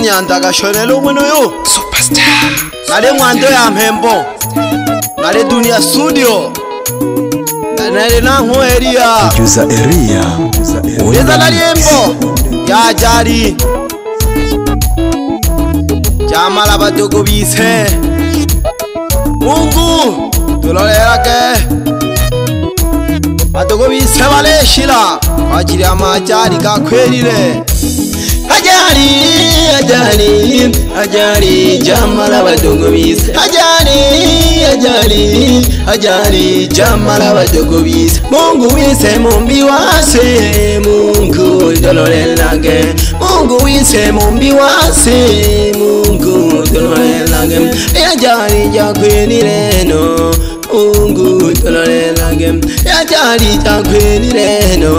Nyanda kashonela umwene yo superstar. Nale Mwando ya Mhembo. Nale Dunia Studio. Nale Nango area. Juza area. Leza naliembo. Ya jari. Jamala badogo bise. Mungu tulolera ke. Badogo bise wale shila. Wajiri amajari kakwelile. Ajali jamala badogo bise. Ajali jamala badogo bise. Mungu wise mumbi wase. Mungu dololelage. Mungu wise mumbi wase. Mungu dololelage. Ajali jakwelile no. Mungu dololelage. Ajali jakwelile no.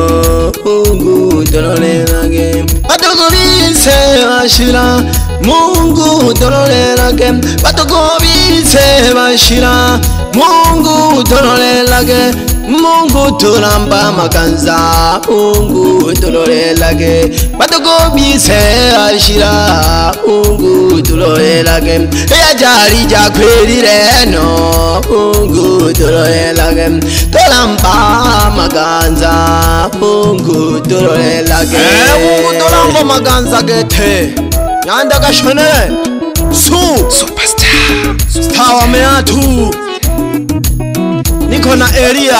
Mungu dololelage. Badogo bise bashira. Mungu dololelage. Badogo bise bashira. Mungu dololelage. Mungu turamba makanza. Mungu dololelage. Badogo bise bashira. Mungu dololelage. Ajali jakwelile no. Mungu dololelage. Turamba makanza. Mungu dololelage. Mungu dolamba makanza gete. Nyanda kashonele. Superstar. Star wa meatu. Niko na area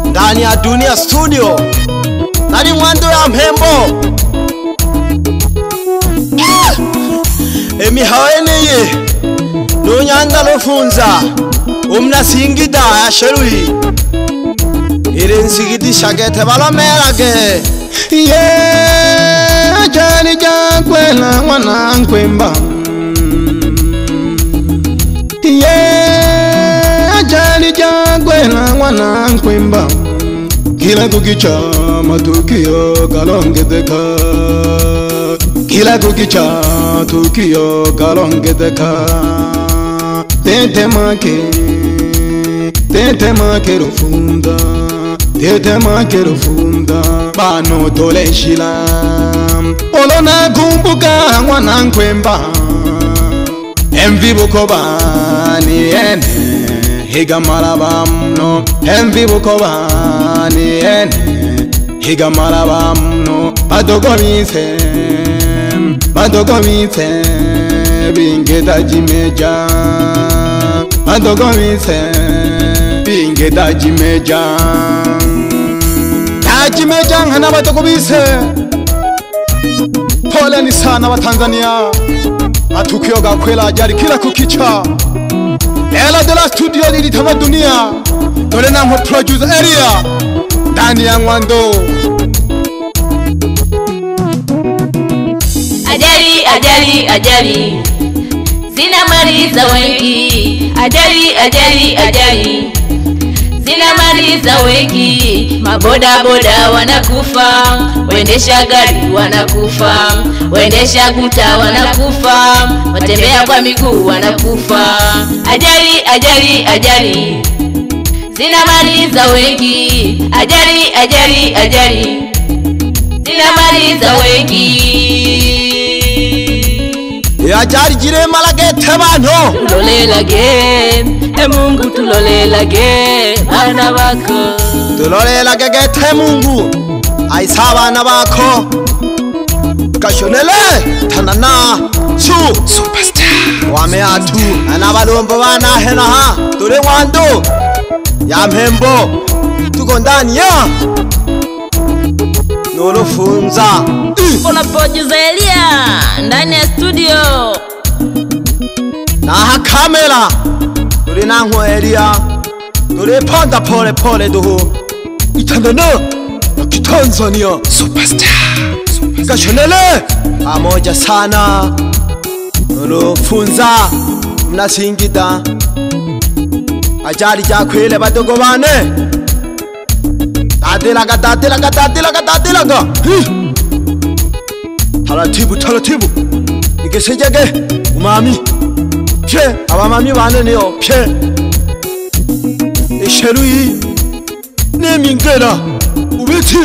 ndani ya Dunia Studio. Nali Mwando ya Mhembo. Emi haweneye no Nyanda lofunza umna singida ya sherui irin sigidi shagete balomelage. Ajali jakwela mwana nkwemba. Ajali jakwela mwana nkwemba. Kila kukicha matukio kalongedeka. Kila kukicha tukio kalongedeka. Tete make rufunda. Tete make rufunda. Bano tole shila. Olona kumbuka mwana nkwemba. Envi bukobani ene. Higa marabamno. Envi bukobani ene. Higa marabamno. Badogo bise bingeda jimeja. Badogo bise bingeda jimeja. Jimeja ngana badogo bise. Pole ni sana wa Tanzania. Matukio gakwela ajali kila kukicha. Ela de la studio nilitama dunia. Dole na produce area ndani ya Mwando. Ajali zinamaliza wengi. Ajali zinamaliza wengi. Maboda boda wanakufa, wendesha gari wanakufa, wendesha guta wanakufa, watembea kwa miguu wanakufa. Ajali zinamaliza wengi. Ajali zinamaliza wengi. Ajali jire malagete bantu. Tulolelage. Mungu tulolelage bana bako. Tulolelage gete Mungu aisa bana bako. Kashonele tanana superstar wa meatu anabalombo bana hena ha. Tule Mwando ya Mhembo. Tuko ndani ya Nolofunza. Kuna producer Elia ndani ya studio. Na kamera tuli nango area. Tuli panda pole duhu. Itandana ya Kitanzania superstar. Kashonele pamoja sana. Nolofunza mnasingida. Ajali jakwele badogo bane. Tatilaga. Taratibu. Nikesejege umami. Pye abamami bane niyo pye. Esherui nemingera ubiti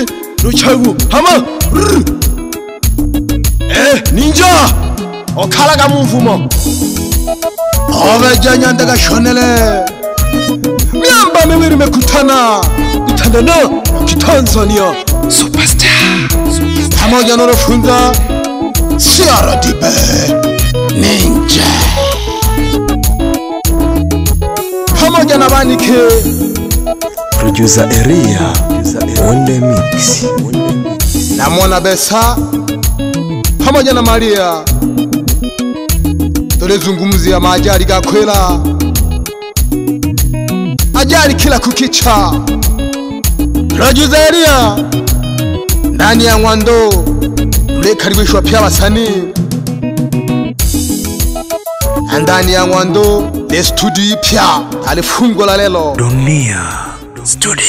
ruchagu hama ninja okalaga mumvumo obeja nyandega shonele miamba miwili mekutana itandano kitanzania superstar pamoja na Rufunza CRDB ninja pamoja na Banike producer Elia on the mix na Mwana Besa pamoja na Maria tulizungumzia majari gakwela ajari kila kukicha producer Elia ndani ya Ngwando mlekaribishwa pia wasanii ndani ya Ngwando le studio pia alifungwa la lelo Dunia Studio.